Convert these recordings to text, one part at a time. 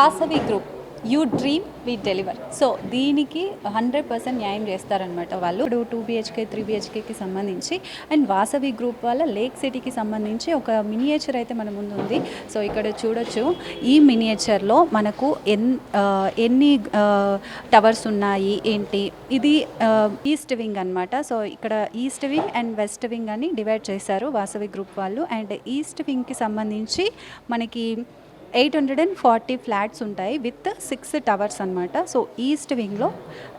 Vasavi group you dream we deliver. So దీనికి 100% న్యాయం చేస్తారనమాట వాళ్ళు. ఇప్పుడు 2 BHK 3 BHKకి సంబంధించి అండ్ వాసవి గ్రూప్ వాళ్ళ లేక్ సిటీకి సంబంధించి ఒక మినియేచర్ అయితే మన ముందు ఉంది. సో ఇక్కడ చూడొచ్చు, ఈ మినియేచర్లో మనకు ఎన్ని టవర్స్ ఉన్నాయి ఏంటి. ఇది ఈస్ట్ వింగ్ అనమాట. సో ఇక్కడ east wing and west wing అని డివైడ్ చేశారు వాసవి గ్రూప్ వాళ్ళు. అండ్ ఈస్ట్ వింగ్కి సంబంధించి మనకి 840 ఫ్లాట్స్ ఉంటాయి విత్ 6 టవర్స్ అనమాట. సో ఈస్ట్ వింగ్లో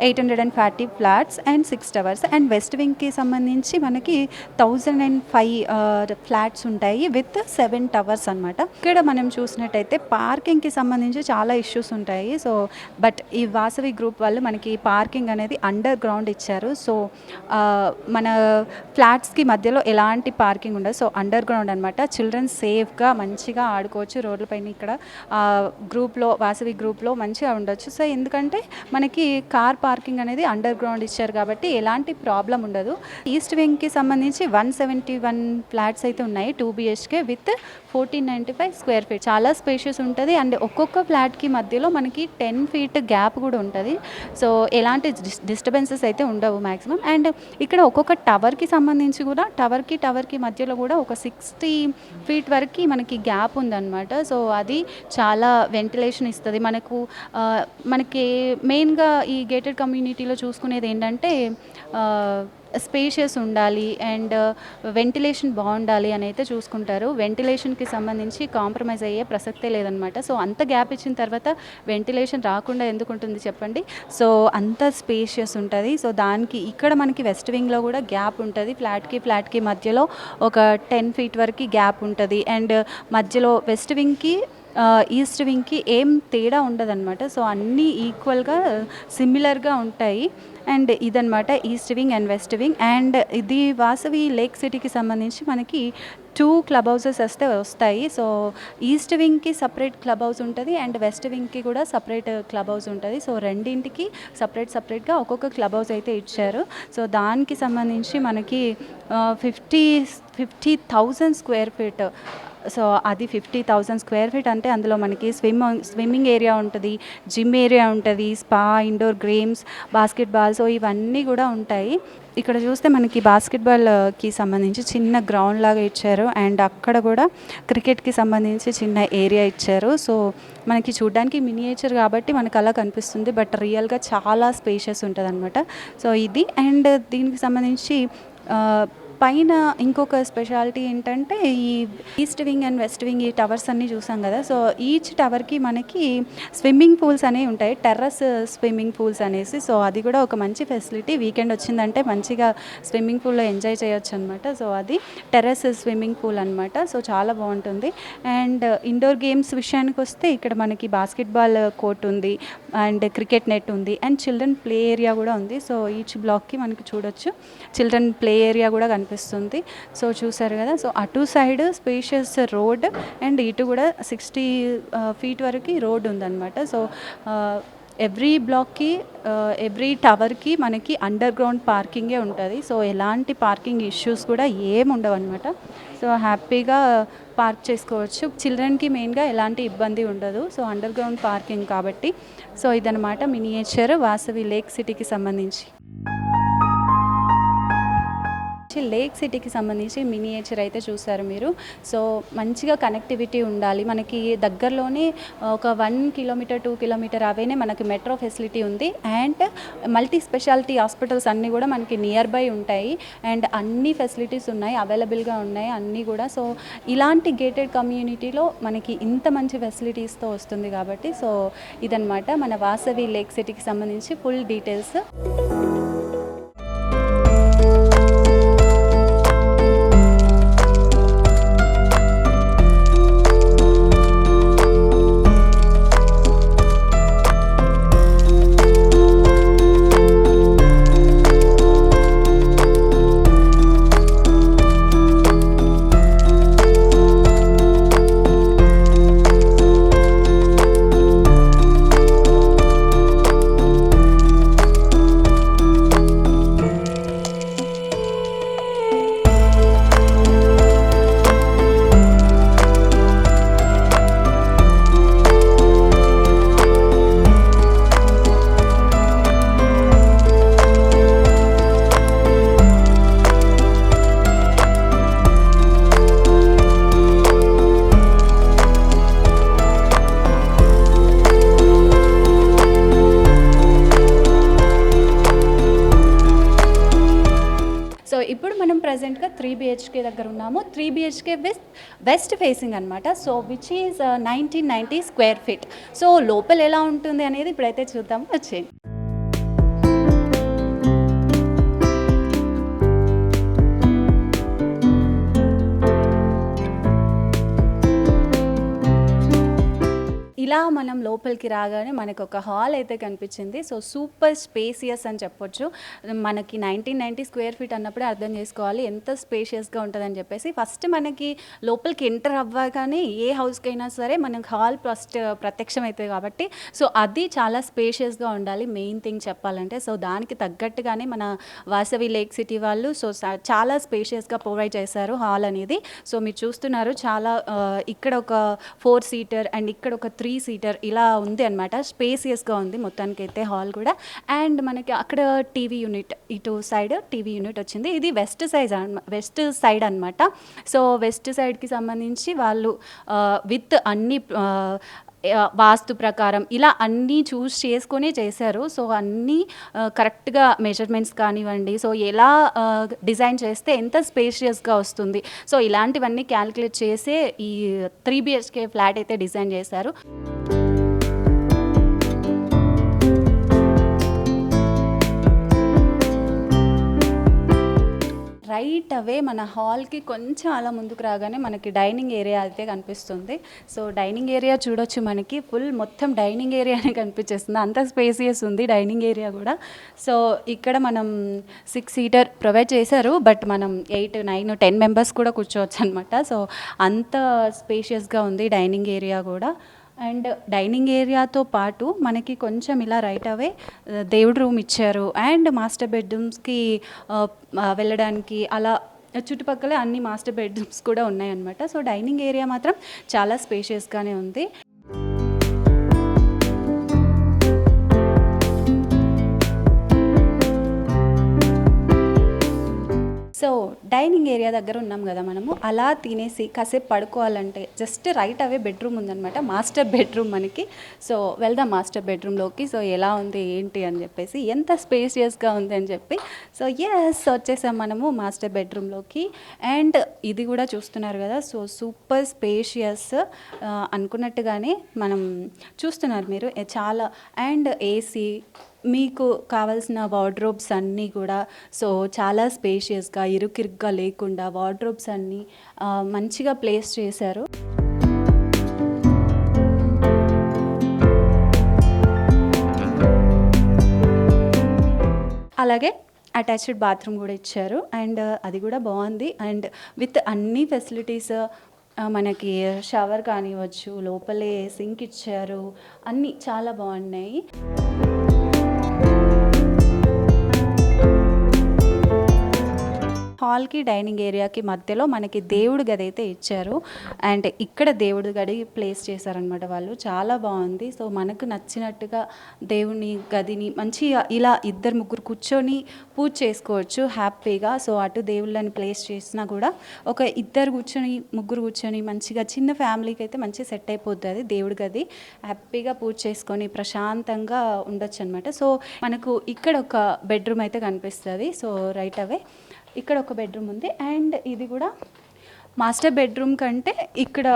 840 flats and 6 towers. And west వింగ్కి సంబంధించి మనకి 1005 ఫ్లాట్స్ ఉంటాయి విత్ 7 టవర్స్ అనమాట. ఇక్కడ మనం చూసినట్టయితే పార్కింగ్కి సంబంధించి చాలా ఇష్యూస్ ఉంటాయి. సో బట్ ఈ వాసవి గ్రూప్ వాళ్ళు మనకి పార్కింగ్ అనేది అండర్ గ్రౌండ్ ఇచ్చారు. సో మన ఫ్లాట్స్కి మధ్యలో ఎలాంటి పార్కింగ్ ఉండదు. సో అండర్ గ్రౌండ్ అనమాట. చిల్డ్రన్ సేఫ్గా మంచిగా ఆడుకోవచ్చు రోడ్లపైన. ఇక్కడ గ్రూప్లో వాసవి గ్రూప్లో మంచిగా ఉండొచ్చు. సో ఎందుకంటే మనకి కార్ పార్కింగ్ అనేది అండర్ గ్రౌండ్ ఇచ్చారు కాబట్టి ఎలాంటి ప్రాబ్లం ఉండదు. ఈస్ట్ వింగ్కి సంబంధించి 171 ఫ్లాట్స్ అయితే ఉన్నాయి 2 BHK విత్ 1495 స్క్వేర్ ఫీట్. చాలా స్పేషియస్ ఉంటుంది. అండ్ ఒక్కొక్క ఫ్లాట్కి మధ్యలో మనకి 10 feet గ్యాప్ కూడా ఉంటుంది. సో ఎలాంటి డిస్టర్బెన్సెస్ అయితే ఉండవు మ్యాక్సిమం. అండ్ ఇక్కడ ఒక్కొక్క టవర్కి సంబంధించి కూడా టవర్కి మధ్యలో కూడా ఒక 60 feet వరకు మనకి గ్యాప్ ఉందన్నమాట. సో అది చాలా వెంటిలేషన్ ఇస్తుంది మనకి మెయిన్గా ఈ గేటెడ్ కమ్యూనిటీలో చూసుకునేది ఏంటంటే స్పేషియస్ ఉండాలి అండ్ వెంటిలేషన్ బాగుండాలి అని అయితే చూసుకుంటారు. వెంటిలేషన్కి సంబంధించి కాంప్రమైజ్ అయ్యే ప్రసక్తే లేదనమాట. సో అంత గ్యాప్ ఇచ్చిన తర్వాత వెంటిలేషన్ రాకుండా ఎందుకు ఉంటుంది చెప్పండి. సో అంత స్పేషియస్ ఉంటుంది. సో దానికి ఇక్కడ మనకి వెస్ట్ వింగ్లో కూడా గ్యాప్ ఉంటుంది. ఫ్లాట్కి మధ్యలో ఒక 10 feet వరకు గ్యాప్ ఉంటుంది. అండ్ మధ్యలో వెస్ట్ వింగ్కి ఈస్ట్ వింగ్కి ఏం తేడా ఉండదన్నమాట. సో అన్నీ ఈక్వల్గా సిమిలర్గా ఉంటాయి. అండ్ ఇదనమాట east wing and west wing. And ఇది వాసవి లేక్ సిటీకి సంబంధించి మనకి 2 క్లబ్ హౌసెస్ వస్తాయి. సో ఈస్ట్ వింగ్కి సపరేట్ క్లబ్ హౌస్ ఉంటుంది అండ్ వెస్ట్ వింగ్కి కూడా సపరేట్ క్లబ్ హౌస్ ఉంటుంది. సో రెండింటికి సపరేట్గా ఒక్కొక్క క్లబ్ హౌస్ అయితే ఇచ్చారు. సో దానికి సంబంధించి మనకి 50,000 స్క్వేర్ ఫీట్. సో అది 50,000 స్క్వేర్ ఫీట్ అంటే అందులో మనకి స్విమ్మింగ్ ఏరియా ఉంటుంది, జిమ్ ఏరియా ఉంటుంది, spa, indoor games, basketball. So ఇవన్నీ కూడా ఉంటాయి. ఇక్కడ చూస్తే మనకి బాస్కెట్బాల్కి సంబంధించి చిన్న గ్రౌండ్ లాగా ఇచ్చారు. అండ్ అక్కడ కూడా క్రికెట్కి సంబంధించి చిన్న ఏరియా ఇచ్చారు. సో మనకి చూడడానికి మినియేచర్ కాబట్టి మనకు అలా కనిపిస్తుంది, బట్ రియల్గా చాలా స్పేషియస్ ఉంటుంది అనమాట. సో ఇది. అండ్ దీనికి సంబంధించి పైన ఇంకొక స్పెషాలిటీ ఏంటంటే ఈ east wing and west wing ఈ టవర్స్ అన్నీ చూసాం కదా. సో ఈచ్ టవర్కి మనకి స్విమ్మింగ్ పూల్స్ అనేవి ఉంటాయి, టెర్రస్ స్విమ్మింగ్ పూల్స్ అనేసి. సో అది కూడా ఒక మంచి ఫెసిలిటీ. వీకెండ్ వచ్చిందంటే మంచిగా స్విమ్మింగ్ పూల్లో ఎంజాయ్ చేయొచ్చు అనమాట. సో అది టెర్రస్ స్విమ్మింగ్ పూల్ అనమాట. సో చాలా బాగుంటుంది. అండ్ ఇండోర్ గేమ్స్ విషయానికి వస్తే ఇక్కడ మనకి బాస్కెట్బాల్ కోర్ట్ ఉంది అండ్ క్రికెట్ నెట్ ఉంది అండ్ చిల్డ్రన్ ప్లే ఏరియా కూడా ఉంది. సో ఈచ్ బ్లాక్కి మనకి చూడొచ్చు చిల్డ్రన్ ప్లే ఏరియా కూడా కనిపిస్తుంది. సో చూసారు కదా. సో అటు సైడ్ స్పేషియస్ రోడ్ అండ్ ఇటు కూడా 60 feet వరకు రోడ్ ఉందన్నమాట. సో ఎవ్రీ బ్లాక్కి ఎవ్రీ టవర్కి మనకి అండర్ గ్రౌండ్ పార్కింగే ఉంటుంది. సో ఎలాంటి పార్కింగ్ ఇష్యూస్ కూడా ఏమి ఉండవు అనమాట. సో హ్యాపీగా పార్క్ చేసుకోవచ్చు. చిల్డ్రన్కి మెయిన్గా ఎలాంటి ఇబ్బంది ఉండదు. సో అండర్ గ్రౌండ్ పార్కింగ్ కాబట్టి. సో ఇదనమాట మినియేచర్ వాసవి లేక్ సిటీకి సంబంధించి. లేక్ సిటీకి సంబంధించి మినియేచర్ అయితే చూసారు మీరు. సో మంచిగా కనెక్టివిటీ ఉండాలి. మనకి దగ్గరలోనే ఒక 1 kilometer 2 kilometer అవేనే మనకి మెట్రో ఫెసిలిటీ ఉంది. అండ్ మల్టీ స్పెషాలిటీ హాస్పిటల్స్ అన్నీ కూడా మనకి నియర్ బై ఉంటాయి. అండ్ అన్ని ఫెసిలిటీస్ ఉన్నాయి, అవైలబుల్గా ఉన్నాయి అన్నీ కూడా. సో ఇలాంటి గేటెడ్ కమ్యూనిటీలో మనకి ఇంత మంచి ఫెసిలిటీస్తో వస్తుంది కాబట్టి. సో ఇదనమాట మన వాసవి లేక్ సిటీకి సంబంధించి ఫుల్ డీటెయిల్స్. ప్రెజెంట్గా 3 బిహెచ్కే దగ్గర ఉన్నాము. 3 బిహెచ్కే వెస్ట్ ఫేసింగ్ అనమాట. So which is 1990 square feet. So లోపల ఎలా ఉంటుంది అనేది ఇప్పుడైతే చూద్దాము, వచ్చేయండి. ఇలా మనం లోపలికి రాగానే మనకు ఒక హాల్ అయితే కనిపించింది. సో సూపర్ స్పేసియస్ అని చెప్పొచ్చు. మనకి 1990 స్క్వేర్ ఫీట్ అన్నప్పుడే అర్థం చేసుకోవాలి ఎంత స్పేషియస్గా ఉంటుందని చెప్పేసి. ఫస్ట్ మనకి లోపలికి ఎంటర్ అవ్వగానే ఏ హౌస్కైనా సరే మనకు హాల్ ఫస్ట్ ప్రత్యక్షం అవుతుంది కాబట్టి సో అది చాలా స్పేషియస్గా ఉండాలి మెయిన్ థింగ్ చెప్పాలంటే. సో దానికి తగ్గట్టుగానే మన వాసవి లేక్ సిటీ వాళ్ళు సో చాలా స్పేషియస్గా ప్రొవైడ్ చేశారు హాల్ అనేది. సో మీరు చూస్తున్నారు చాలా ఇక్కడ ఒక 4 సీటర్ అండ్ ఇక్కడ ఒక 3 సీటర్ ఇలా ఉంది అనమాట. స్పేసియస్గా ఉంది మొత్తానికైతే హాల్ కూడా. అండ్ మనకి అక్కడ టీవీ యూనిట్, ఇటు సైడ్ టీవీ యూనిట్ వచ్చింది. ఇది వెస్ట్ సైడ్ అనమాట. సో వెస్ట్ సైడ్కి సంబంధించి వాళ్ళు విత్ అన్ని వాస్తు ప్రకారం ఇలా అన్నీ చూస్ చేసుకొని చేశారు. సో అన్నీ కరెక్ట్గా మెజర్మెంట్స్ కానివ్వండి, సో ఎలా డిజైన్ చేస్తే ఎంత స్పేషియస్గా వస్తుంది, సో ఇలాంటివన్నీ క్యాలిక్యులేట్ చేసే ఈ 3 బిహెచ్కే ఫ్లాట్ అయితే డిజైన్ చేశారు. రైట్ అవే మన హాల్కి కొంచెం అలా ముందుకు రాగానే మనకి డైనింగ్ ఏరియా అయితే కనిపిస్తుంది. సో డైనింగ్ ఏరియా చూడొచ్చు, మనకి ఫుల్ మొత్తం డైనింగ్ ఏరియానే కనిపించేస్తుంది, అంత స్పేసియస్ ఉంది డైనింగ్ ఏరియా కూడా. సో ఇక్కడ మనం 6 సీటర్ ప్రొవైడ్ చేశారు, బట్ మనం 8, 9, 10 మెంబర్స్ కూడా కూర్చోవచ్చు అనమాట. సో అంత స్పేషియస్గా ఉంది డైనింగ్ ఏరియా కూడా. అండ్ డైనింగ్ ఏరియాతో పాటు మనకి కొంచెం ఇలా రైట్ అవే దేవుడి రూమ్ ఇచ్చారు. అండ్ మాస్టర్ బెడ్రూమ్స్కి వెళ్ళడానికి అలా చుట్టుపక్కల అన్ని మాస్టర్ బెడ్రూమ్స్ కూడా ఉన్నాయన్నమాట. సో డైనింగ్ ఏరియా మాత్రం చాలా స్పేషియస్గానే ఉంది. సో డైనింగ్ ఏరియా దగ్గర ఉన్నాం కదా మనము, అలా తినేసి కాసేపు పడుకోవాలంటే జస్ట్ రైట్ అవే బెడ్రూమ్ ఉందన్నమాట, మాస్టర్ బెడ్రూమ్ మనకి. సో వెళ్దాం మాస్టర్ బెడ్రూమ్లోకి. సో ఎలా ఉంది ఏంటి అని చెప్పేసి, ఎంత స్పేషియస్గా ఉంది అని చెప్పి. సో ఎస్ వచ్చేసాం మనము మాస్టర్ బెడ్రూమ్లోకి. అండ్ ఇది కూడా చూస్తున్నారు కదా, సో సూపర్ స్పేషియస్ అనుకున్నట్టుగానే మనం చూస్తున్నారు మీరు చాలా. అండ్ ఏసీ, మీకు కావాల్సిన వార్డ్రోబ్స్ అన్నీ కూడా సో చాలా స్పేషియస్గా ఇరుకిరుగ్గా లేకుండా వార్డ్రోబ్స్ అన్నీ మంచిగా ప్లేస్ చేశారు. అలాగే అటాచ్డ్ బాత్రూమ్ కూడా ఇచ్చారు. అండ్ అది కూడా బాగుంది. అండ్ విత్ అన్ని ఫెసిలిటీస్, మనకి షవర్ కానివ్వచ్చు, లోపలే సింక్ ఇచ్చారు, అన్నీ చాలా బాగున్నాయి. హాల్కి డైనింగ్ ఏరియాకి మధ్యలో మనకి దేవుడి గది అయితే ఇచ్చారు. అండ్ ఇక్కడ దేవుడి గది ప్లేస్ చేశారనమాట వాళ్ళు, చాలా బాగుంది. సో మనకు నచ్చినట్టుగా దేవుని గదిని మంచిగా ఇలా 2-3 కూర్చొని పూజ చేసుకోవచ్చు హ్యాపీగా. సో అటు దేవుళ్ళని ప్లేస్ చేసినా కూడా ఒక 2 కూర్చొని 3 కూర్చొని మంచిగా చిన్న ఫ్యామిలీకి అయితే మంచిగా సెట్ అయిపోతుంది దేవుడి గది. హ్యాపీగా పూజ చేసుకొని ప్రశాంతంగా ఉండొచ్చు అనమాట. సో మనకు ఇక్కడ ఒక బెడ్రూమ్ అయితే కనిపిస్తుంది. సో రైట్ అవే ఇక్కడ ఒక బెడ్రూమ్ ఉంది. అండ్ ఇది కూడా మాస్టర్ బెడ్రూమ్ కంటే ఇక్కడ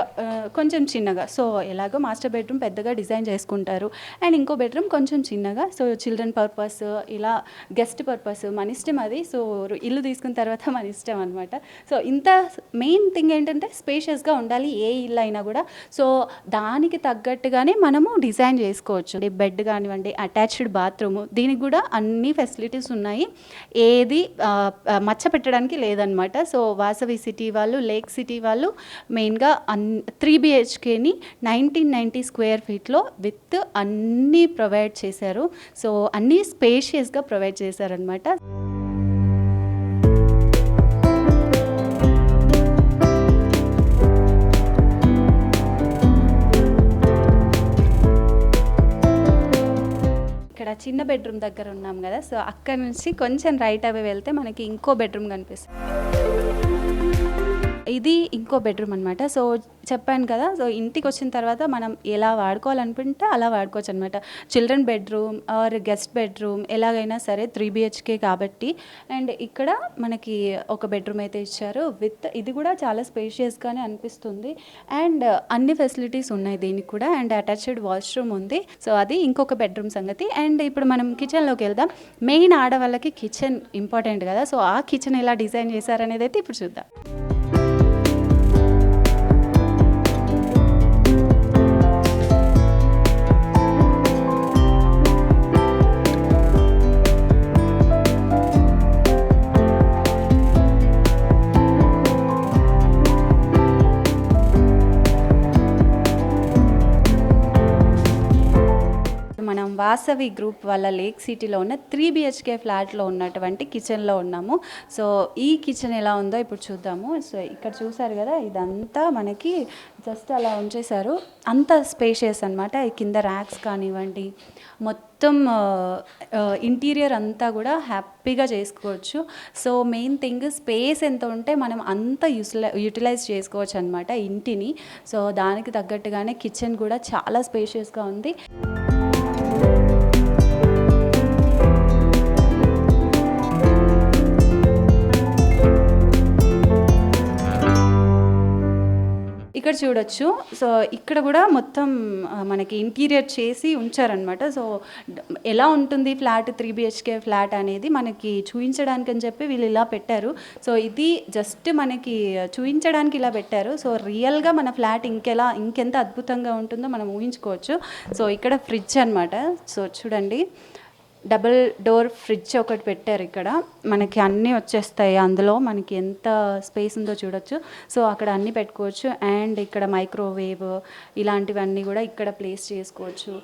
కొంచెం చిన్నగా. సో ఎలాగో మాస్టర్ బెడ్రూమ్ పెద్దగా డిజైన్ చేసుకుంటారు, అండ్ ఇంకో బెడ్రూమ్ కొంచెం చిన్నగా. సో చిల్డ్రన్ పర్పస్, ఇలా గెస్ట్ పర్పస్, మన ఇష్టం అది. సో ఇల్లు తీసుకున్న తర్వాత మన ఇష్టం అనమాట. సో ఇంత మెయిన్ థింగ్ ఏంటంటే స్పేషియస్గా ఉండాలి ఏ ఇల్లు అయినా కూడా. సో దానికి తగ్గట్టుగానే మనము డిజైన్ చేసుకోవచ్చు. బెడ్ కానివ్వండి, అటాచ్డ్ బాత్రూమ్, దీనికి కూడా అన్ని ఫెసిలిటీస్ ఉన్నాయి, ఏది మచ్చ పెట్టడానికి లేదనమాట. సో వాసవి సిటీ వాళ్ళు, లేక్ సిటీ వాళ్ళు మెయిన్గా 3 బిహెచ్కేని 1990 స్క్వేర్ ఫీట్లో విత్ అన్నీ ప్రొవైడ్ చేశారు. సో అన్నీ స్పేషియస్గా ప్రొవైడ్ చేశారనమాట. ఇక్కడ చిన్న బెడ్రూమ్ దగ్గర ఉన్నాం కదా, సో అక్కడ నుంచి కొంచెం రైట్ అవే వెళ్తే మనకి ఇంకో బెడ్రూమ్ కనిపిస్తుంది. ఇది ఇంకో బెడ్రూమ్ అనమాట. సో చెప్పాను కదా, సో ఇంటికి వచ్చిన తర్వాత మనం ఎలా వాడుకోవాలనుకుంటే అలా వాడుకోవచ్చు అనమాట. Children bedroom are guest bedroom ఎలాగైనా సరే 3 BHK కాబట్టి. అండ్ ఇక్కడ మనకి ఒక బెడ్రూమ్ అయితే ఇచ్చారు విత్, ఇది కూడా చాలా స్పేషియస్గానే అనిపిస్తుంది. అండ్ అన్ని ఫెసిలిటీస్ ఉన్నాయి దీనికి కూడా. అండ్ అటాచ్డ్ వాష్రూమ్ ఉంది. సో అది ఇంకొక బెడ్రూమ్ సంగతి. అండ్ ఇప్పుడు మనం కిచెన్లోకి వెళ్దాం. మెయిన్ ఆడవాళ్ళకి కిచెన్ ఇంపార్టెంట్ కదా, సో ఆ కిచెన్ ఎలా డిజైన్ చేశారనేది అయితే ఇప్పుడు చూద్దాం. మనం వాసవి గ్రూప్ వాళ్ళ లేక్ సిటీలో ఉన్న 3 BHK ఫ్లాట్లో ఉన్నటువంటి కిచెన్లో ఉన్నాము. సో ఈ కిచెన్ ఎలా ఉందో ఇప్పుడు చూద్దాము. సో ఇక్కడ చూసారు కదా, ఇదంతా మనకి జస్ట్ అలా ఉంచేశారు. అంత స్పేషియస్ అనమాట. ఈ కింద ర్యాక్స్ కానివ్వండి, మొత్తం ఇంటీరియర్ అంతా కూడా హ్యాపీగా చేసుకోవచ్చు. సో మెయిన్ థింగ్ స్పేస్ ఎంత ఉంటే మనం అంత యూటిలైజ్ చేసుకోవచ్చు అనమాట ఇంటిని. సో దానికి తగ్గట్టుగానే కిచెన్ కూడా చాలా స్పేషియస్గా ఉంది. ఇక్కడ చూడొచ్చు. సో ఇక్కడ కూడా మొత్తం మనకి ఇంటీరియర్ చేసి ఉంచారనమాట. సో ఎలా ఉంటుంది ఫ్లాట్ 3 BHK ఫ్లాట్ అనేది మనకి చూపించడానికి అని చెప్పి వీళ్ళు ఇలా పెట్టారు. సో ఇది జస్ట్ మనకి చూపించడానికి ఇలా పెట్టారు. సో రియల్గా మన ఫ్లాట్ ఇంకెంత అద్భుతంగా ఉంటుందో మనం ఊహించుకోవచ్చు. సో ఇక్కడ ఫ్రిడ్జ్ అనమాట. సో చూడండి, డబుల్ డోర్ ఫ్రిడ్జ్ ఒకటి పెట్టారు ఇక్కడ. మనకి అన్నీ వచ్చేస్తాయి అందులో. మనకి ఎంత స్పేస్ ఉందో చూడొచ్చు. సో అక్కడ అన్నీ పెట్టుకోవచ్చు. అండ్ ఇక్కడ మైక్రోవేవ్ ఇలాంటివన్నీ కూడా ఇక్కడ ప్లేస్ చేసుకోవచ్చు.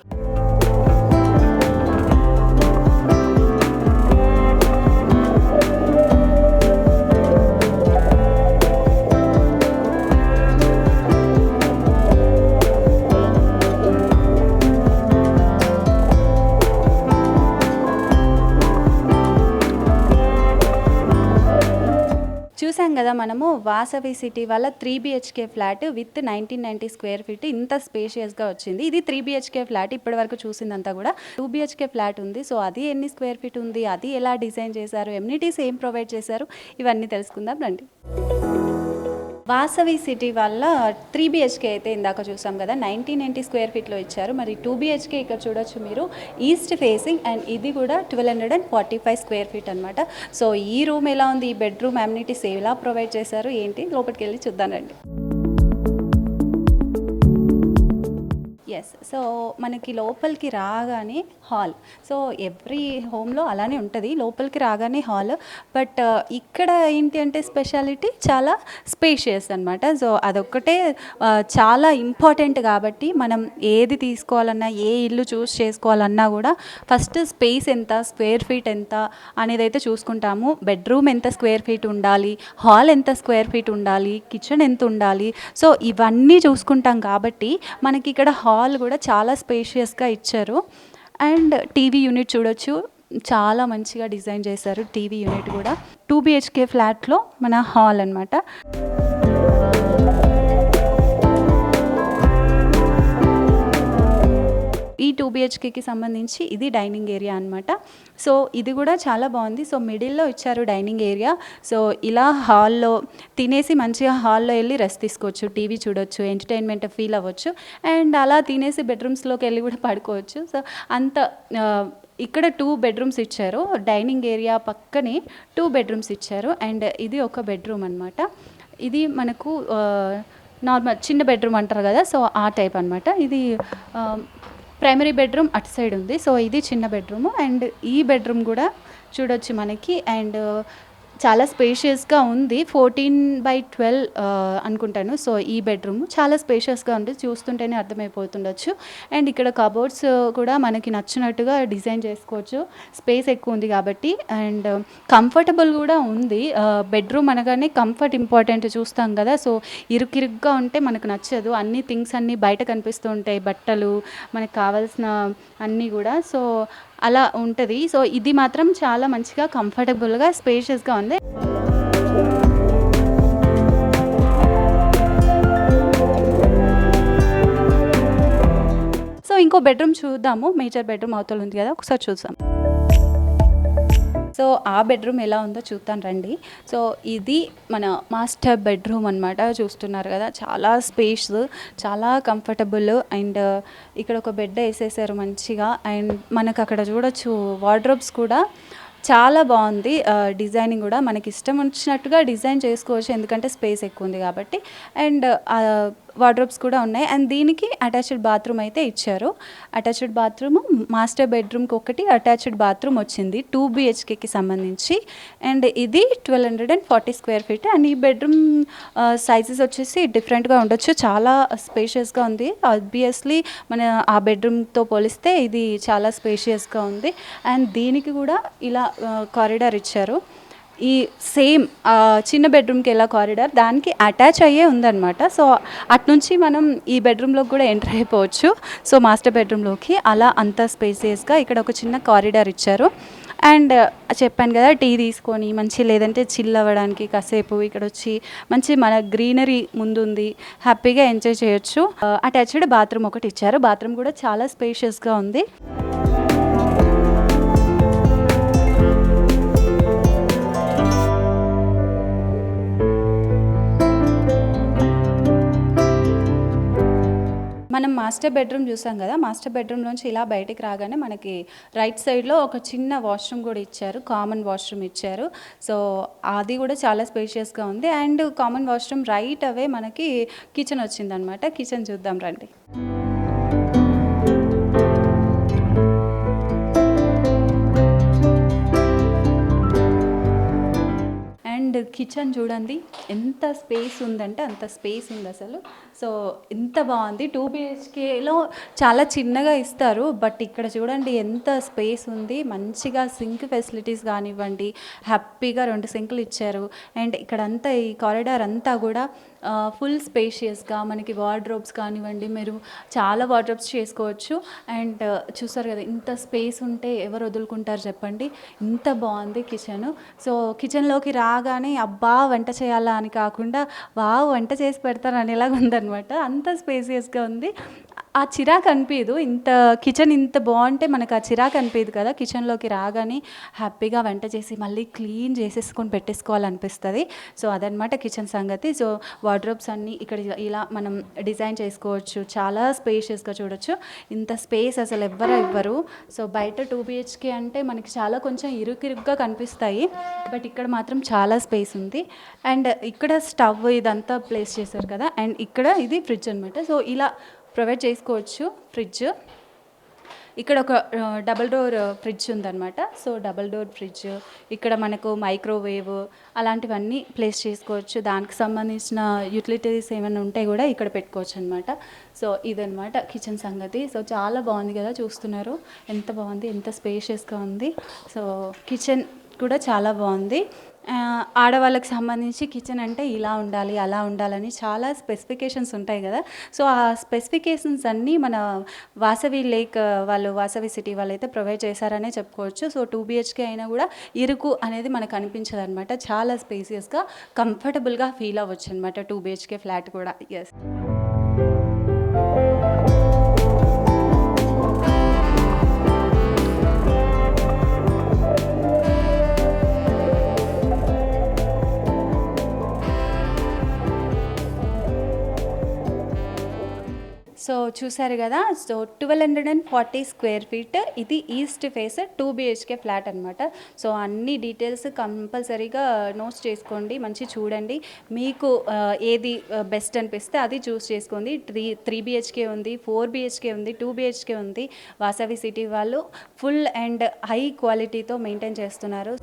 చూసాం కదా మనము వాసవి సిటీ వాళ్ళ 3 BHK flat with 1990 square feet ఇంత స్పేషియస్గా వచ్చింది. ఇది 3 BHK ఫ్లాట్. ఇప్పటి వరకు చూసిందంతా కూడా 2 BHK ఫ్లాట్ ఉంది. సో అది ఎన్ని స్క్వేర్ ఫీట్ ఉంది, అది ఎలా డిజైన్ చేశారు, ఎమ్యూనిటీస్ ఏం ప్రొవైడ్ చేశారు, ఇవన్నీ తెలుసుకుందాం రండి. వాసవి సిటీ వల్ల 3 BHK అయితే ఇందాక చూసాం కదా 1990 స్క్వేర్ ఫీట్లో ఇచ్చారు. మరి 2 BHK ఇక్కడ చూడొచ్చు మీరు, ఈస్ట్ ఫేసింగ్. అండ్ ఇది కూడా 1245 స్క్వేర్ ఫీట్ అనమాట. సో ఈ రూమ్ ఎలా ఉంది, ఈ బెడ్రూమ్ అమ్యూనిటీస్ ఎలా ప్రొవైడ్ చేశారు ఏంటి, లోపలికి వెళ్ళి చూద్దాం రండి. ఎస్, సో మనకి లోపలికి రాగానే హాల్. సో ఎవ్రీ హోమ్లో అలానే ఉంటుంది, లోపలికి రాగానే హాల్. బట్ ఇక్కడ ఏంటి అంటే స్పెషాలిటీ చాలా స్పేషియస్ అనమాట. సో అదొక్కటే చాలా ఇంపార్టెంట్ కాబట్టి మనం ఏది తీసుకోవాలన్నా, ఏ ఇల్లు చూస్ చేసుకోవాలన్నా కూడా ఫస్ట్ స్పేస్ ఎంత, స్క్వేర్ ఫీట్ ఎంత అనేది అయితే చూసుకుంటాము. బెడ్రూమ్ ఎంత స్క్వేర్ ఫీట్ ఉండాలి, హాల్ ఎంత స్క్వేర్ ఫీట్ ఉండాలి, కిచెన్ ఎంత ఉండాలి, సో ఇవన్నీ చూసుకుంటాం కాబట్టి మనకి ఇక్కడ హాల్ కూడా చాలా స్పేషియస్గా ఇచ్చారు. అండ్ టీవీ యూనిట్ చూడొచ్చు, చాలా మంచిగా డిజైన్ చేశారు టీవీ యూనిట్ కూడా. 2 BHK ఫ్లాట్లో మన హాల్ అనమాట. ఈ 2 BHKకి సంబంధించి ఇది డైనింగ్ ఏరియా అనమాట. సో ఇది కూడా చాలా బాగుంది. సో మిడిల్లో ఇచ్చారు డైనింగ్ ఏరియా. సో ఇలా హాల్లో తినేసి మంచిగా హాల్లో వెళ్ళి రెస్ట్ తీసుకోవచ్చు, టీవీ చూడొచ్చు, ఎంటర్టైన్మెంట్ ఫీల్ అవ్వచ్చు. అండ్ అలా తినేసి బెడ్రూమ్స్లోకి వెళ్ళి కూడా పడుకోవచ్చు. సో అంత ఇక్కడ 2 బెడ్రూమ్స్ ఇచ్చారు. డైనింగ్ ఏరియా పక్కనే 2 బెడ్రూమ్స్ ఇచ్చారు. అండ్ ఇది ఒక బెడ్రూమ్ అనమాట. ఇది మనకు నార్మల్ చిన్న బెడ్రూమ్ అంటారు కదా, సో ఆ టైప్ అనమాట. ఇది ప్రైమరీ బెడ్రూమ్ అటు సైడ్ ఉంది. సో ఇది చిన్న బెడ్రూమ్. అండ్ ఈ బెడ్రూమ్ కూడా చూడొచ్చు మనకి. అండ్ చాలా స్పేషియస్గా ఉంది, 14/12 అనుకుంటాను. సో ఈ బెడ్రూమ్ చాలా స్పేషియస్గా ఉంది, చూస్తుంటేనే అర్థమైపోతుండొచ్చు. అండ్ ఇక్కడ కబోర్డ్స్ కూడా మనకి నచ్చినట్టుగా డిజైన్ చేసుకోవచ్చు, స్పేస్ ఎక్కువ ఉంది కాబట్టి. అండ్ కంఫర్టబుల్ కూడా ఉంది. బెడ్రూమ్ అనగానే కంఫర్ట్ ఇంపార్టెంట్ చూస్తాం కదా, సో ఇరుకిరుగ్గా ఉంటే మనకు నచ్చదు. అన్ని థింగ్స్ అన్నీ బయట కనిపిస్తూ ఉంటాయి, బట్టలు, మనకు కావాల్సిన అన్నీ కూడా. సో అలా ఉంటుంది. సో ఇది మాత్రం చాలా మంచిగా కంఫర్టబుల్గా స్పేషియస్గా ఉంది. ఇంకో బెడ్రూమ్ చూద్దాము. మేజర్ బెడ్రూమ్ అవతల ఉంది కదా, ఒకసారి చూద్దాం. సో ఆ బెడ్రూమ్ ఎలా ఉందో చూద్దాం రండి. సో ఇది మన మాస్టర్ బెడ్రూమ్ అనమాట. చూస్తున్నారు కదా, చాలా స్పేస్, చాలా కంఫర్టబుల్. అండ్ ఇక్కడ ఒక బెడ్ వేసేసారు మంచిగా. అండ్ మనకు అక్కడ చూడొచ్చు వార్డ్రోబ్స్ కూడా చాలా బాగుంది. డిజైనింగ్ కూడా మనకి ఇష్టం వచ్చినట్టుగా డిజైన్ చేసుకోవచ్చు, ఎందుకంటే స్పేస్ ఎక్కువ ఉంది కాబట్టి. అండ్ వార్డ్రోబ్స్ కూడా ఉన్నాయి. అండ్ దీనికి అటాచ్డ్ బాత్రూమ్ అయితే ఇచ్చారు. అటాచ్డ్ బాత్రూమ్, మాస్టర్ బెడ్రూమ్కి ఒకటి అటాచ్డ్ బాత్రూమ్ వచ్చింది 2 BHKకి సంబంధించి. అండ్ ఇది 1240 స్క్వేర్ ఫీట్. అండ్ ఈ బెడ్రూమ్ సైజెస్ వచ్చేసి డిఫరెంట్గా ఉండొచ్చు, చాలా స్పేషియస్గా ఉంది. ఆబ్వియస్లీ మన ఆ బెడ్రూమ్తో పోలిస్తే ఇది చాలా స్పేషియస్గా ఉంది. అండ్ దీనికి కూడా ఇలా కారిడార్ ఇచ్చారు. ఈ సేమ్ చిన్న బెడ్రూమ్కి ఎలా కారిడార్ దానికి అటాచ్ అయ్యే ఉందన్నమాట. సో అట్నుంచి మనం ఈ బెడ్రూమ్లోకి కూడా ఎంటర్ అయిపోవచ్చు. సో మాస్టర్ బెడ్రూమ్లోకి అలా అంత స్పేసియస్గా ఇక్కడ ఒక చిన్న కారిడార్ ఇచ్చారు. అండ్ చెప్పాను కదా, టీ తీసుకొని మంచి, లేదంటే చిల్ అవ్వడానికి కాసేపు ఇక్కడ వచ్చి మంచి మన గ్రీనరీ ముందుంది, హ్యాపీగా ఎంజాయ్ చేయొచ్చు. అటాచ్డ్ బాత్రూమ్ ఒకటి ఇచ్చారు. బాత్రూమ్ కూడా చాలా స్పేషియస్గా ఉంది. మనం మాస్టర్ బెడ్రూమ్ చూసాం కదా, మాస్టర్ బెడ్రూమ్లోంచి ఇలా బయటికి రాగానే మనకి రైట్ సైడ్లో ఒక చిన్న వాష్రూమ్ కూడా ఇచ్చారు, కామన్ వాష్రూమ్ ఇచ్చారు. సో అది కూడా చాలా స్పేషియస్గా ఉంది. And common washroom right away మనకి కిచెన్ వచ్చిందనమాట. కిచెన్ చూద్దాం రండి. అండ్ కిచెన్ చూడండి ఎంత స్పేస్ ఉందంటే అంత స్పేస్ ఉంది అసలు. సో ఎంత బాగుంది. 2 BHKలో చాలా చిన్నగా ఇస్తారు, బట్ ఇక్కడ చూడండి ఎంత స్పేస్ ఉంది. మంచిగా సింక్ ఫెసిలిటీస్ కానివ్వండి, హ్యాపీగా 2 సింకులు ఇచ్చారు. అండ్ ఇక్కడంతా ఈ కారిడార్ అంతా కూడా ఫుల్ స్పేషియస్గా మనకి వార్డ్రోబ్స్ కానివ్వండి, మీరు చాలా వార్డ్రోబ్స్ చేసుకోవచ్చు. అండ్ చూసారు కదా, ఇంత స్పేస్ ఉంటే ఎవరు వదులుకుంటారు చెప్పండి. ఇంత బాగుంది కిచెన్. సో కిచెన్లోకి రాగానే అబ్బా వంట చేయాలా అని కాకుండా వావ్ వంట చేసి పెడతారు అనేలాగా ఉందన్నమాట. అంత స్పేసియస్గా ఉంది. ఆ చిరాకు అనిపించదు. ఇంత కిచెన్ ఇంత బాగుంటే మనకు ఆ చిరాకు అనిపించదు కదా. కిచెన్లోకి రాగానే హ్యాపీగా వంట చేసి మళ్ళీ క్లీన్ చేసేసుకొని పెట్టేసుకోవాలనిపిస్తుంది. సో అదనమాట కిచెన్ సంగతి. సో వార్డ్రోబ్స్ అన్నీ ఇక్కడ ఇలా మనం డిజైన్ చేసుకోవచ్చు, చాలా స్పేషియస్గా చూడొచ్చు. ఇంత స్పేస్ అసలు ఎవ్వరు ఇవ్వరు. సో బయట 2 BHK అంటే మనకి చాలా కొంచెం ఇరుకిరుగ్గా కనిపిస్తాయి, బట్ ఇక్కడ మాత్రం చాలా స్పేస్ ఉంది. అండ్ ఇక్కడ స్టవ్ ఇదంతా ప్లేస్ చేశారు కదా. అండ్ ఇక్కడ ఇది ఫ్రిడ్జ్ అనమాట. సో ఇలా ప్రొవైడ్ చేసుకోవచ్చు ఫ్రిడ్జ్. ఇక్కడ ఒక డబల్ డోర్ ఫ్రిడ్జ్ ఉందన్నమాట. సో డబల్ డోర్ ఫ్రిడ్జ్, ఇక్కడ మనకు మైక్రోవేవ్ అలాంటివన్నీ ప్లేస్ చేసుకోవచ్చు. దానికి సంబంధించిన యూటిలిటీస్ ఏమైనా ఉంటే కూడా ఇక్కడ పెట్టుకోవచ్చు అనమాట. సో ఇదనమాట కిచెన్ సంగతి. సో చాలా బాగుంది కదా, చూస్తున్నారు ఎంత బాగుంది, ఎంత స్పేషియస్గా ఉంది. సో కిచెన్ కూడా చాలా బాగుంది. ఆడవాళ్ళకి సంబంధించి కిచెన్ అంటే ఇలా ఉండాలి, అలా ఉండాలని చాలా స్పెసిఫికేషన్స్ ఉంటాయి కదా. సో ఆ స్పెసిఫికేషన్స్ అన్నీ మన వాసవి లేక్ వాళ్ళు, వాసవి సిటీ వాళ్ళు అయితే ప్రొవైడ్ చేశారనే చెప్పుకోవచ్చు. సో 2 BHK అయినా కూడా ఇరుకు అనేది మనకు అనిపించదు అనమాట. చాలా స్పేసియస్గా కంఫర్టబుల్గా ఫీల్ అవ్వచ్చు అనమాట 2 BHK ఫ్లాట్ కూడా. ఎస్. సో చూసారు కదా, సో 1240 స్క్వేర్ ఫీట్, ఇది ఈస్ట్ ఫేస్ 2 BHK ఫ్లాట్ అనమాట. సో అన్ని డీటెయిల్స్ కంపల్సరీగా నోట్స్ చేసుకోండి, మంచి చూడండి. మీకు ఏది బెస్ట్ అనిపిస్తే అది చూస్ చేసుకోండి. 3 BHK ఉంది, 4 BHK ఉంది, 2 BHK ఉంది. వాసవి సిటీ వాళ్ళు ఫుల్ అండ్ హై క్వాలిటీతో మెయింటైన్ చేస్తున్నారు.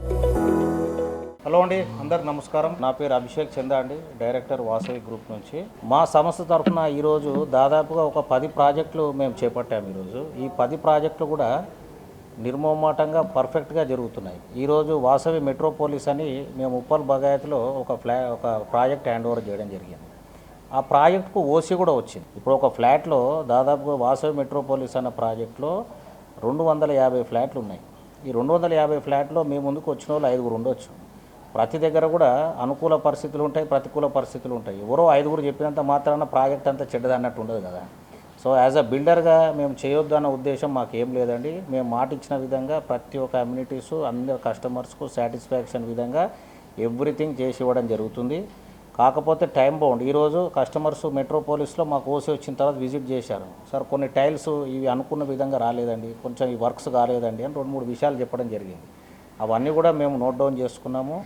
హలో అండి, అందరికి నమస్కారం. నా పేరు అభిషేక్ చందా అండి, డైరెక్టర్ వాసవి గ్రూప్ నుంచి. మా సంస్థ తరఫున ఈరోజు దాదాపుగా ఒక 10 ప్రాజెక్టులు మేము చేపట్టాము. ఈరోజు ఈ 10 ప్రాజెక్టులు కూడా నిర్మోహమాటంగా పర్ఫెక్ట్గా జరుగుతున్నాయి. ఈరోజు వాసవి మెట్రోపోలిస్ అని మేము ఉప్పల్ బగాయత్లో ఒక ప్రాజెక్ట్ హ్యాండ్ ఓవర్ చేయడం జరిగింది. ఆ ప్రాజెక్టుకు ఓసీ కూడా వచ్చింది. ఇప్పుడు ఒక ఫ్లాట్లో దాదాపుగా వాసవి మెట్రోపోలిస్ అన్న ప్రాజెక్టులో 250 ఫ్లాట్లు ఉన్నాయి. ఈ 250 ఫ్లాట్లో మీ ముందుకు వచ్చిన వాళ్ళు 5 ఉండొచ్చు. ప్రతి దగ్గర కూడా అనుకూల పరిస్థితులు ఉంటాయి, ప్రతికూల పరిస్థితులు ఉంటాయి. ఎవరో 5 చెప్పినంత మాత్రాన ప్రాజెక్ట్ అంతా చెడ్డది అన్నట్టు ఉండదు కదా. సో యాజ్ అ బిల్డర్గా మేము చేయొద్దు అన్న ఉద్దేశం మాకు ఏం లేదండి. మేము మాట ఇచ్చిన విధంగా ప్రతి ఒక్క అమ్యూనిటీసు అందరు కస్టమర్స్కు సాటిస్ఫాక్షన్ విధంగా ఎవ్రీథింగ్ చేసి ఇవ్వడం జరుగుతుంది. కాకపోతే టైం బౌండ్. ఈరోజు కస్టమర్స్ మెట్రోపోలిస్లో మాకు ఓసి వచ్చిన తర్వాత విజిట్ చేశారు. సార్ కొన్ని టైల్స్ ఇవి అనుకున్న విధంగా రాలేదండి, కొంచెం ఈ వర్క్స్ కాలేదండి అని 2-3 విషయాలు చెప్పడం జరిగింది. అవన్నీ కూడా మేము నోట్ డౌన్ చేసుకున్నాము.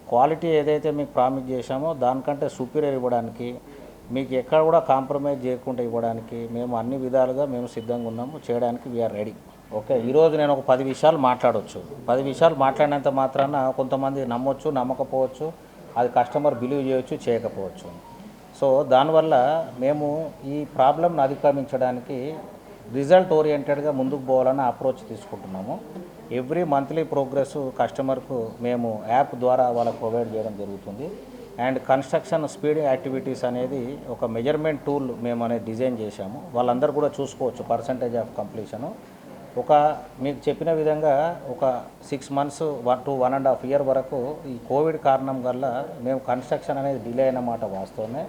క్వాలిటీ ఏదైతే మీకు ప్రామిస్ చేశామో దానికంటే సుపీరియర్ ఇవ్వడానికి, మీకు ఎక్కడ కూడా కాంప్రమైజ్ చేయకుండా ఇవ్వడానికి మేము అన్ని విధాలుగా మేము సిద్ధంగా ఉన్నాము. చేయడానికి వీఆర్ రెడీ. ఓకే, ఈరోజు నేను ఒక 10 విషయాలు మాట్లాడవచ్చు. 10 విషయాలు మాట్లాడినంత మాత్రాన కొంతమంది నమ్మొచ్చు, నమ్మకపోవచ్చు, అది కస్టమర్ బిలీవ్ చేయొచ్చు, చేయకపోవచ్చు. సో దానివల్ల మేము ఈ ప్రాబ్లంను అధిగమించడానికి రిజల్ట్ ఓరియంటెడ్గా ముందుకు పోవాలన్న అప్రోచ్ తీసుకుంటున్నాము. ఎవ్రీ మంత్లీ ప్రోగ్రెస్ కస్టమర్కు మేము యాప్ ద్వారా వాళ్ళకు ప్రొవైడ్ చేయడం జరుగుతుంది. అండ్ కన్స్ట్రక్షన్ స్పీడ్ యాక్టివిటీస్ అనేది ఒక మెజర్మెంట్ టూల్ మేము అనేది డిజైన్ చేశాము. వాళ్ళందరూ కూడా చూసుకోవచ్చు పర్సంటేజ్ ఆఫ్ కంప్లీషను. మీకు చెప్పిన విధంగా ఒక 6 months to 1.5 year వరకు ఈ కోవిడ్ కారణం వల్ల మేము కన్స్ట్రక్షన్ అనేది డిలే అయిన మాట వాస్తవమే.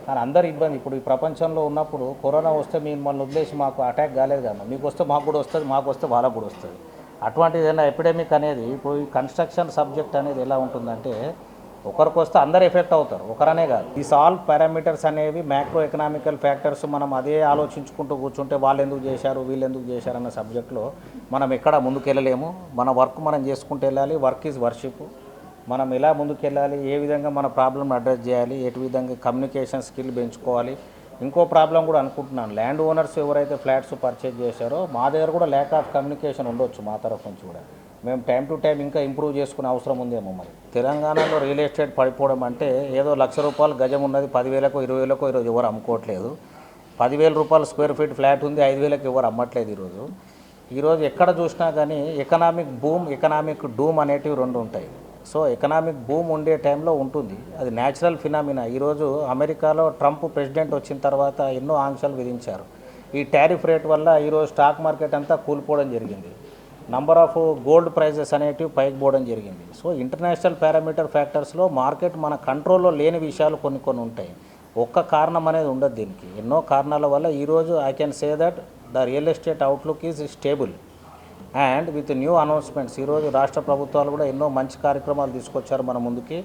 కానీ అందరు ఇబ్బంది. ఇప్పుడు ఈ ప్రపంచంలో ఉన్నప్పుడు కరోనా వస్తే మిమ్మల్ని వదిలేసి మాకు అటాక్ కాలేదు కదా, మీకు వస్తే మాకు కూడా వస్తుంది, మాకు వస్తే వాళ్ళకు కూడా వస్తుంది. అటువంటి ఏదైనా ఎపిడమిక్ అనేది ఇప్పుడు ఈ కన్స్ట్రక్షన్ సబ్జెక్ట్ అనేది ఎలా ఉంటుందంటే ఒకరికి వస్తే అందరు ఎఫెక్ట్ అవుతారు, ఒకరనే కాదు. ఈ సాల్ పారామీటర్స్ అనేవి మ్యాక్రో ఎకనామికల్ ఫ్యాక్టర్స్. మనం అదే ఆలోచించుకుంటూ కూర్చుంటే వాళ్ళు ఎందుకు చేశారు, వీళ్ళు ఎందుకు చేశారు అన్న సబ్జెక్ట్లో మనం ఎక్కడ ముందుకెళ్ళలేము. మన వర్క్ మనం చేసుకుంటూ వెళ్ళాలి. Work is worship. మనం ఎలా ముందుకెళ్ళాలి, ఏ విధంగా మన ప్రాబ్లమ్ని అడ్రస్ చేయాలి, ఎటు విధంగా కమ్యూనికేషన్ స్కిల్ పెంచుకోవాలి. ఇంకో ప్రాబ్లం కూడా అనుకుంటున్నాను, ల్యాండ్ ఓనర్స్ ఎవరైతే ఫ్లాట్స్ పర్చేజ్ చేశారో మా దగ్గర కూడా ల్యాక్ ఆఫ్ కమ్యూనికేషన్ ఉండొచ్చు మా తరఫు నుంచి కూడా. మేము టైం టు టైం ఇంకా ఇంప్రూవ్ చేసుకునే అవసరం ఉందేమో. మరి తెలంగాణలో రియల్ ఎస్టేట్ పడిపోవడం అంటే ఏదో ₹1,00,000 గజం ఉన్నది 10,000కో 20,000కో ఈరోజు ఎవరు అమ్ముకోవట్లేదు. 10,000 రూపాయల స్క్వేర్ ఫీట్ ఫ్లాట్ ఉంది 5,000కి ఎవరు అమ్మట్లేదు ఈరోజు ఎక్కడ చూసినా కానీ ఎకనామిక్ బూమ్, ఎకనామిక్ డూమ్ అనేటివి 2 ఉంటాయి. సో ఎకనామిక్ బూమ్ ఉండే టైంలో ఉంటుంది, అది న్యాచురల్ ఫినామినా. ఈరోజు అమెరికాలో ట్రంప్ ప్రెసిడెంట్ వచ్చిన తర్వాత ఎన్నో ఆంక్షలు విధించారు. ఈ టారిఫ్ రేట్ వల్ల ఈరోజు స్టాక్ మార్కెట్ అంతా కూలిపోవడం జరిగింది. నంబర్ ఆఫ్ గోల్డ్ ప్రైజెస్ అనేటివి పైకి పోవడం జరిగింది. సో ఇంటర్నేషనల్ పారామీటర్ ఫ్యాక్టర్స్లో మార్కెట్ మన కంట్రోల్లో లేని విషయాలు కొన్ని ఉంటాయి. ఒక్క కారణం అనేది ఉండదు దీనికి, ఎన్నో కారణాల వల్ల ఈరోజు I can say that the real estate outlook is stable. And with new announcements ఈరోజు రాష్ట్ర ప్రభుత్వాలు కూడా ఎన్నో మంచి కార్యక్రమాలు తీసుకొచ్చారు మన ముందుకి.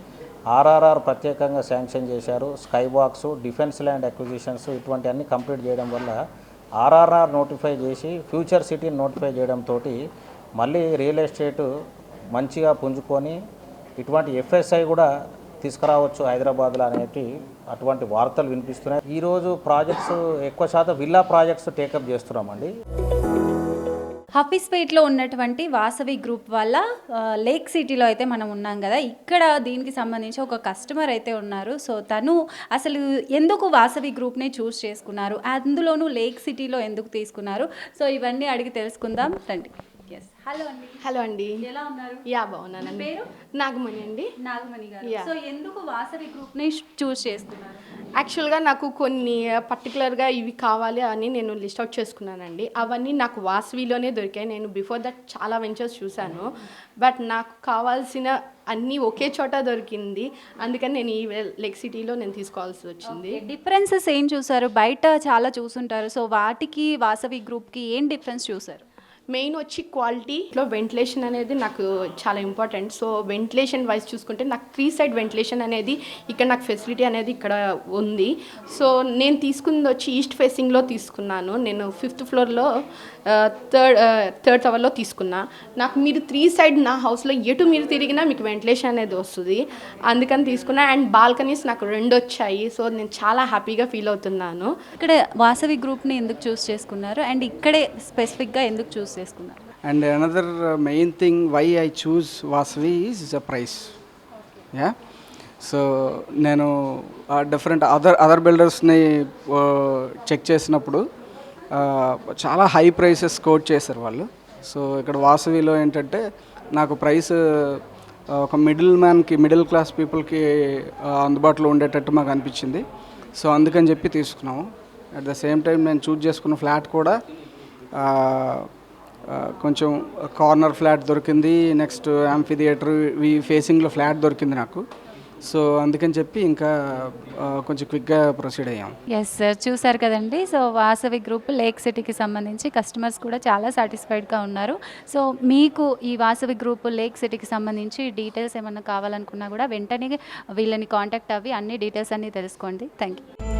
ఆర్ఆర్ఆర్ ప్రత్యేకంగా శాంక్షన్ చేశారు, sky box, defence land acquisitions ఇటువంటి అన్నీ కంప్లీట్ చేయడం వల్ల ఆర్ఆర్ఆర్ నోటిఫై చేసి ఫ్యూచర్ సిటీని నోటిఫై చేయడంతో మళ్ళీ రియల్ ఎస్టేట్ మంచిగా పుంజుకొని ఇటువంటి ఎఫ్ఎస్ఐ కూడా తీసుకురావచ్చు హైదరాబాద్లో అనేటి అటువంటి వార్తలు వినిపిస్తున్నాయి. ఈరోజు ప్రాజెక్ట్స్ ఎక్కువ శాతం విల్లా ప్రాజెక్ట్స్ టేకప్ చేస్తున్నామండి. హఫీస్పేట్లో ఉన్నటువంటి వాసవి గ్రూప్ వల్ల లేక్ సిటీలో అయితే మనం ఉన్నాం కదా, ఇక్కడ దీనికి సంబంధించి ఒక కస్టమర్ అయితే ఉన్నారు. సో తను అసలు ఎందుకు వాసవి గ్రూప్ని చూస్ చేసుకున్నారు, అందులోనూ లేక్ సిటీలో ఎందుకు తీసుకున్నారు, సో ఇవన్నీ అడిగి తెలుసుకుందాం రండి. ఎస్, హలో అండి. హలో అండి, ఎలా ఉన్నారు? యా బాగున్నానండి. పేరు నాగమణి అండి. నాగమణి గారు. సో ఎందుకు వాసవి గ్రూప్ని చూస్ చేసుకున్నారు? యాక్చువల్గా నాకు కొన్ని పర్టికులర్గా ఇవి కావాలి అని నేను లిస్ట్ అవుట్ చేసుకున్నానండి. అవన్నీ నాకు వాసవిలోనే దొరికాయి. నేను బిఫోర్ దట్ చాలా వెంచర్స్ చూశాను, బట్ నాకు కావాల్సిన అన్నీ ఒకే చోట దొరికింది. అందుకని నేను ఈ లేక్ సిటీలో నేను తీసుకోవాల్సి వచ్చింది. డిఫరెన్సెస్ ఏం చూసారు? బయట చాలా చూసుంటారు, సో వాటికి వాసవి గ్రూప్కి ఏం డిఫరెన్స్ చూసారు? మెయిన్ వచ్చి క్వాలిటీలో వెంటిలేషన్ అనేది నాకు చాలా ఇంపార్టెంట్. సో వెంటిలేషన్ వైజ్ చూసుకుంటే నాకు 3 side వెంటిలేషన్ అనేది ఇక్కడ నాకు ఫెసిలిటీ అనేది ఇక్కడ ఉంది. సో నేను తీసుకుంది వచ్చి ఈస్ట్ ఫేసింగ్లో తీసుకున్నాను. నేను 5th floorలో థర్డ్ టవర్లో తీసుకున్నా. నాకు మీరు 3 side నా హౌస్లో ఎటు మీరు తిరిగినా మీకు వెంటిలేషన్ అనేది వస్తుంది, అందుకని తీసుకున్నా. అండ్ బాల్కనీస్ నాకు 2 వచ్చాయి. సో నేను చాలా హ్యాపీగా ఫీల్ అవుతున్నాను. ఇక్కడ వాసవి గ్రూప్ని ఎందుకు చూస్ చేసుకున్నారు అండ్ ఇక్కడే స్పెసిఫిక్గా ఎందుకు చూస్ చేసుకున్నారు? And another main thing why I choose Vasavi is the price. Yeah. So నేను డిఫరెంట్ అదర్ బిల్డర్స్ని చెక్ చేసినప్పుడు చాలా హై ప్రైసెస్ కోట్ చేశారు వాళ్ళు. సో ఇక్కడ వాసవిలో ఏంటంటే నాకు ప్రైస్ ఒక మిడిల్ క్లాస్ పీపుల్కి అందుబాటులో ఉండేటట్టు మాకు అనిపించింది. సో అందుకని చెప్పి తీసుకున్నాము. అట్ ద సేమ్ టైం నేను చూజ్ చేసుకున్న ఫ్లాట్ కూడా కొంచెం కార్నర్ ఫ్లాట్ దొరికింది. నెక్స్ట్ యాంఫీ థియేటర్ ఈ ఫేసింగ్లో ఫ్లాట్ దొరికింది నాకు. సో అందుకని చెప్పి ఇంకా కొంచెం క్విక్గా ప్రొసీడ్ అయ్యాం. ఎస్ సార్, చూసారు కదండి. సో వాసవి గ్రూప్ లేక్ సిటీకి సంబంధించి కస్టమర్స్ కూడా చాలా సాటిస్ఫైడ్గా ఉన్నారు. సో మీకు ఈ వాసవి గ్రూప్ లేక్ సిటీకి సంబంధించి డీటెయిల్స్ ఏమన్నా కావాలనుకున్నా కూడా వెంటనే వీళ్ళని కాంటాక్ట్ అవ్వి అన్ని డీటెయిల్స్ అన్నీ తెలుసుకోండి. Thank you.